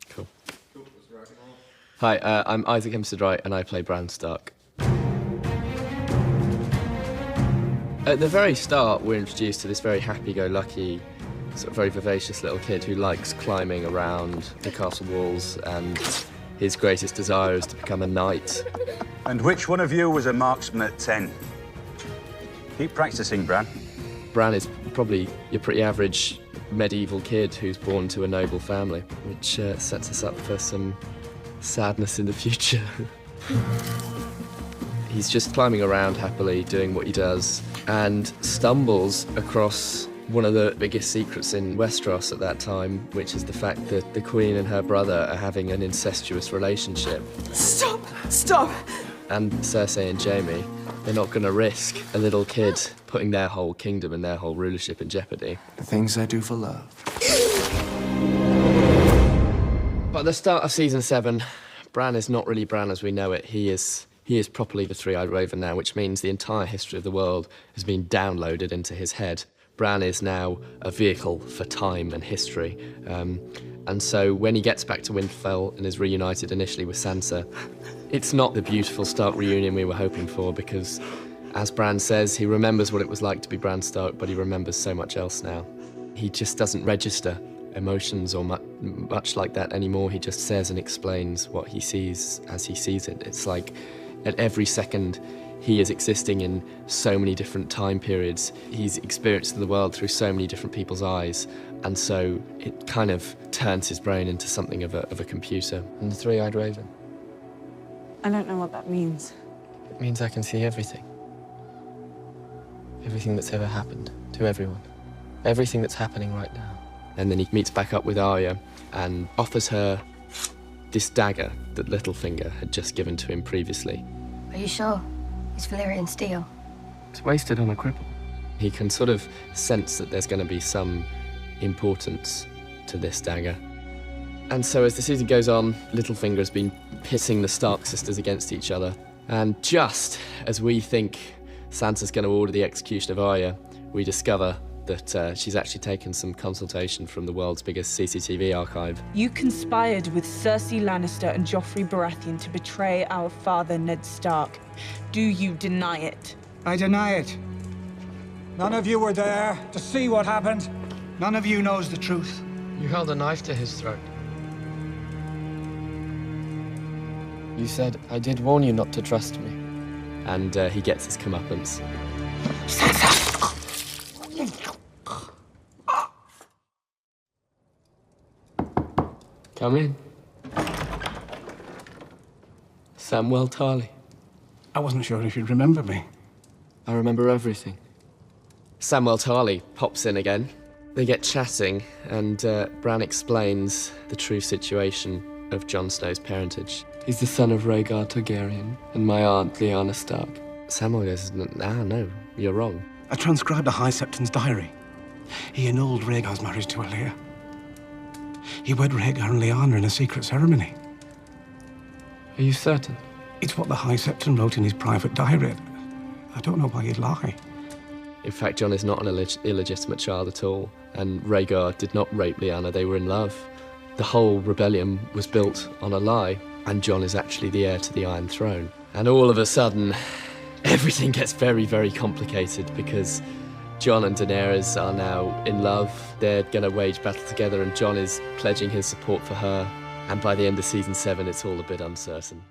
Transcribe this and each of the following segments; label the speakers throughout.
Speaker 1: Cool. Hi, I'm Isaac Hempstead-Wright, and I play Bran Stark. At the very start, we're introduced to this very happy-go-lucky, sort of very vivacious little kid who likes climbing around the castle walls, and his greatest desire is to become a knight.
Speaker 2: And which one of you was a marksman at 10? Keep practicing, Bran.
Speaker 1: Bran is probably your pretty average medieval kid who's born to a noble family, which sets us up for some sadness in the future. He's just climbing around happily, doing what he does, and stumbles across one of the biggest secrets in Westeros at that time, which is the fact that the Queen and her brother are having an incestuous relationship.
Speaker 3: Stop! Stop!
Speaker 1: And Cersei and Jaime, they're not going to risk a little kid putting their whole kingdom and their whole rulership in jeopardy.
Speaker 4: The things I do for love.
Speaker 1: By the start of season 7, Bran is not really Bran as we know it. He is properly the Three-Eyed Raven now, which means the entire history of the world has been downloaded into his head. Bran is now a vehicle for time and history. And so when he gets back to Winterfell and is reunited initially with Sansa, it's not the beautiful Stark reunion we were hoping for, because, as Bran says, he remembers what it was like to be Bran Stark, but he remembers so much else now. He just doesn't register emotions or much like that anymore. He just says and explains what he sees as he sees it. It's like at every second he is existing in so many different time periods. He's experienced the world through so many different people's eyes, and so it kind of turns his brain into something of a computer. And the Three-Eyed Raven.
Speaker 3: I don't know what that means.
Speaker 1: It means I can see everything. Everything that's ever happened to everyone. Everything that's happening right now. And then he meets back up with Arya and offers her this dagger that Littlefinger had just given to him previously.
Speaker 5: Are you sure? It's Valyrian steel.
Speaker 1: It's wasted on a cripple. He can sort of sense that there's going to be some importance to this dagger. And so as the season goes on, Littlefinger has been pitting the Stark sisters against each other. And just as we think Sansa's going to order the execution of Arya, we discover that she's actually taken some consultation from the world's biggest CCTV archive.
Speaker 6: You conspired with Cersei Lannister and Joffrey Baratheon to betray our father, Ned Stark. Do you deny it?
Speaker 7: I deny it. None of you were there to see what happened. None of you knows the truth.
Speaker 1: You held a knife to his throat. You said, I did warn you not to trust me. And he gets his comeuppance. Come in. Samwell Tarly.
Speaker 7: I wasn't sure if you'd remember me.
Speaker 1: I remember everything. Samwell Tarly pops in again. They get chatting, and Bran explains the true situation of Jon Snow's parentage. He's the son of Rhaegar Targaryen and my aunt, Lyanna Stark. Samwell goes, no, you're wrong.
Speaker 7: I transcribed a High Septon's diary. He annulled Rhaegar's marriage to Arya. He wed Rhaegar and Lyanna in a secret ceremony.
Speaker 1: Are you certain?
Speaker 7: It's what the High Septon wrote in his private diary. I don't know why he'd lie.
Speaker 1: In fact, Jon is not an illegitimate child at all, and Rhaegar did not rape Lyanna, they were in love. The whole rebellion was built on a lie, and Jon is actually the heir to the Iron Throne. And all of a sudden, everything gets very, very complicated, because Jon and Daenerys are now in love. They're going to wage battle together, and Jon is pledging his support for her. And by the end of season 7, it's all a bit uncertain.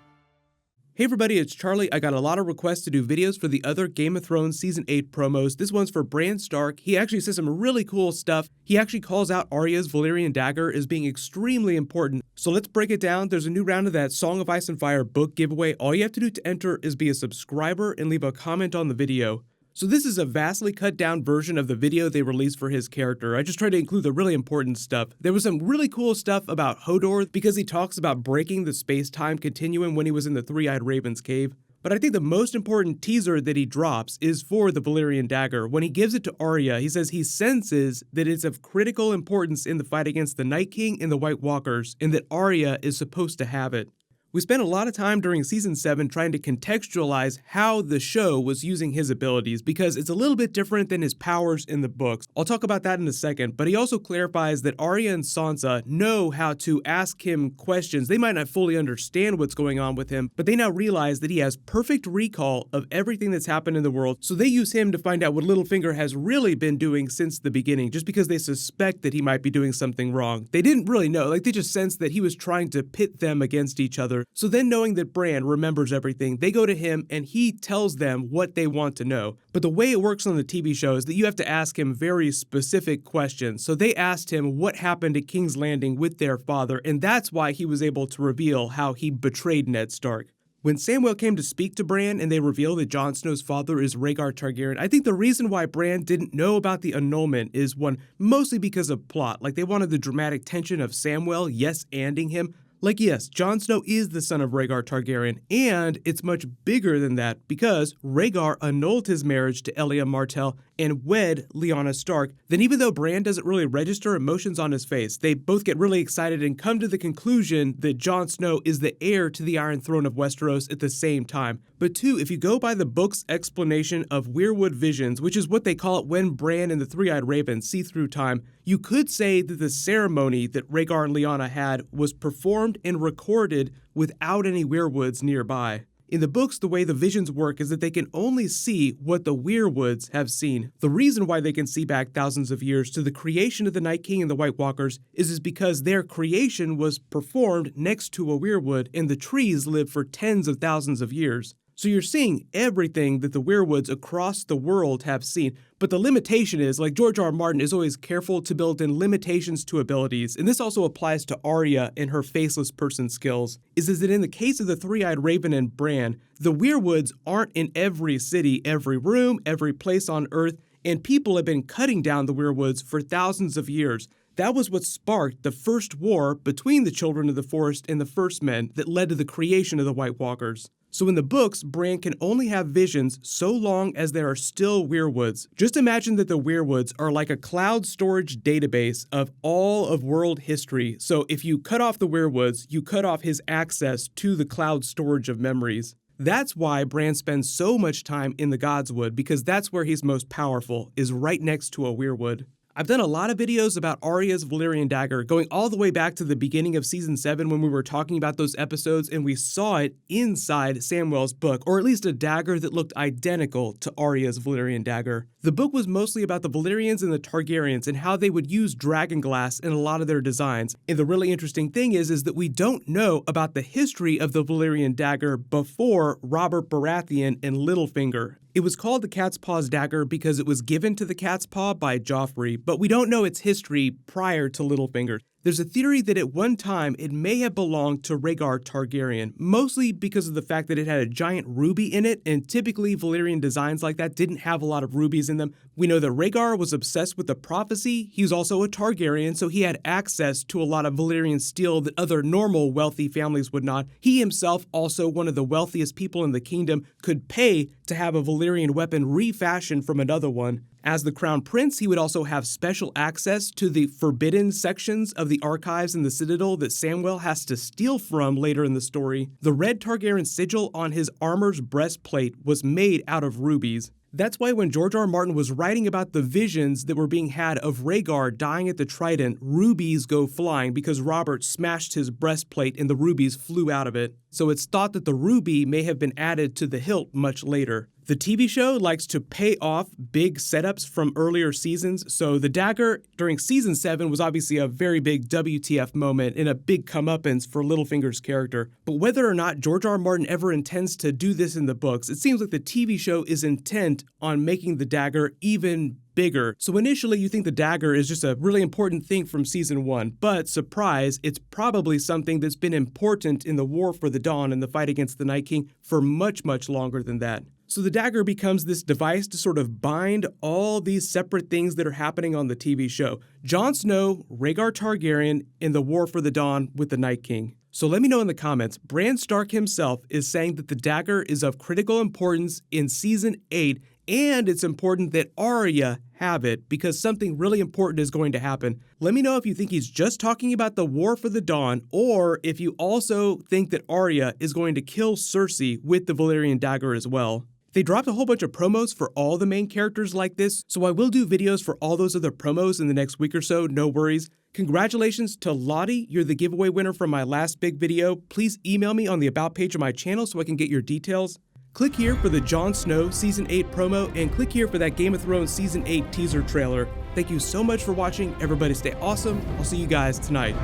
Speaker 8: Hey everybody, it's Charlie. I got a lot of requests to do videos for the other Game of Thrones Season 8 promos. This one's for Bran Stark. He actually says some really cool stuff. He actually calls out Arya's Valyrian dagger as being extremely important. So let's break it down. There's a new round of that Song of Ice and Fire book giveaway. All you have to do to enter is be a subscriber and leave a comment on the video. So this is a vastly cut down version of the video they released for his character. I just tried to include the really important stuff. There was some really cool stuff about Hodor because he talks about breaking the space-time continuum when he was in the Three-Eyed Raven's cave. But I think the most important teaser that he drops is for the Valyrian dagger. When he gives it to Arya, he says he senses that it's of critical importance in the fight against the Night King and the White Walkers, and that Arya is supposed to have it. We spent a lot of time during season 7 trying to contextualize how the show was using his abilities because it's a little bit different than his powers in the books. I'll talk about that in a second, but he also clarifies that Arya and Sansa know how to ask him questions. They might not fully understand what's going on with him, but they now realize that he has perfect recall of everything that's happened in the world, so they use him to find out what Littlefinger has really been doing since the beginning, just because they suspect that he might be doing something wrong. They didn't really know, they just sensed that he was trying to pit them against each other. So then, knowing that Bran remembers everything, they go to him and he tells them what they want to know. But the way it works on the TV show is that you have to ask him very specific questions. So they asked him what happened at King's Landing with their father, and that's why he was able to reveal how he betrayed Ned Stark. When Samwell came to speak to Bran and they reveal that Jon Snow's father is Rhaegar Targaryen, I think the reason why Bran didn't know about the annulment is mostly because of plot. They wanted the dramatic tension of Samwell yes-anding him. Yes, Jon Snow is the son of Rhaegar Targaryen, and it's much bigger than that because Rhaegar annulled his marriage to Elia Martell and wed Lyanna Stark. Then even though Bran doesn't really register emotions on his face, they both get really excited and come to the conclusion that Jon Snow is the heir to the Iron Throne of Westeros at the same time. But two, if you go by the book's explanation of Weirwood visions, which is what they call it when Bran and the Three-Eyed Raven see through time, you could say that the ceremony that Rhaegar and Lyanna had was performed and recorded without any weirwoods nearby. In the books, the way the visions work is that they can only see what the weirwoods have seen. The reason why they can see back thousands of years to the creation of the Night King and the White Walkers is because their creation was performed next to a weirwood and the trees lived for tens of thousands of years. So you're seeing everything that the weirwoods across the world have seen. But the limitation is, George R. R. Martin is always careful to build in limitations to abilities, and this also applies to Arya and her faceless person skills, is that in the case of the Three-Eyed Raven and Bran, the weirwoods aren't in every city, every room, every place on Earth, and people have been cutting down the weirwoods for thousands of years. That was what sparked the first war between the Children of the Forest and the First Men that led to the creation of the White Walkers. So in the books, Bran can only have visions so long as there are still weirwoods. Just imagine that the weirwoods are like a cloud storage database of all of world history. So if you cut off the weirwoods, you cut off his access to the cloud storage of memories. That's why Bran spends so much time in the Godswood, because that's where he's most powerful, is right next to a weirwood. I've done a lot of videos about Arya's Valyrian dagger, going all the way back to the beginning of Season 7 when we were talking about those episodes and we saw it inside Samwell's book, or at least a dagger that looked identical to Arya's Valyrian dagger. The book was mostly about the Valyrians and the Targaryens and how they would use dragonglass in a lot of their designs. And the really interesting thing is that we don't know about the history of the Valyrian dagger before Robert Baratheon and Littlefinger. It was called the Cat's Paw's dagger because it was given to the Cat's Paw by Joffrey, but we don't know its history prior to Littlefinger. There's a theory that at one time it may have belonged to Rhaegar Targaryen, mostly because of the fact that it had a giant ruby in it, and typically Valyrian designs like that didn't have a lot of rubies in them. We know that Rhaegar was obsessed with the prophecy. He was also a Targaryen, so he had access to a lot of Valyrian steel that other normal wealthy families would not. He himself, also one of the wealthiest people in the kingdom, could pay to have a Valyrian weapon refashioned from another one. As the Crown Prince, he would also have special access to the forbidden sections of the archives in the Citadel that Samwell has to steal from later in the story. The red Targaryen sigil on his armor's breastplate was made out of rubies. That's why when George R. R. Martin was writing about the visions that were being had of Rhaegar dying at the Trident, rubies go flying because Robert smashed his breastplate and the rubies flew out of it. So it's thought that the ruby may have been added to the hilt much later. The TV show likes to pay off big setups from earlier seasons, so the dagger during Season 7 was obviously a very big WTF moment and a big comeuppance for Littlefinger's character. But whether or not George R. R. Martin ever intends to do this in the books, it seems like the TV show is intent on making the dagger even bigger. So initially you think the dagger is just a really important thing from Season 1, but surprise, it's probably something that's been important in the War for the Dawn and the fight against the Night King for much, much longer than that. So the dagger becomes this device to sort of bind all these separate things that are happening on the TV show. Jon Snow, Rhaegar Targaryen, and the War for the Dawn with the Night King. So let me know in the comments. Bran Stark himself is saying that the dagger is of critical importance in Season 8 and it's important that Arya have it because something really important is going to happen. Let me know if you think he's just talking about the War for the Dawn, or if you also think that Arya is going to kill Cersei with the Valyrian dagger as well. They dropped a whole bunch of promos for all the main characters like this, so I will do videos for all those other promos in the next week or so, no worries. Congratulations to Lottie, you're the giveaway winner from my last big video. Please email me on the About page of my channel so I can get your details. Click here for the Jon Snow Season 8 promo, and click here for that Game of Thrones Season 8 teaser trailer. Thank you so much for watching. Everybody stay awesome. I'll see you guys tonight.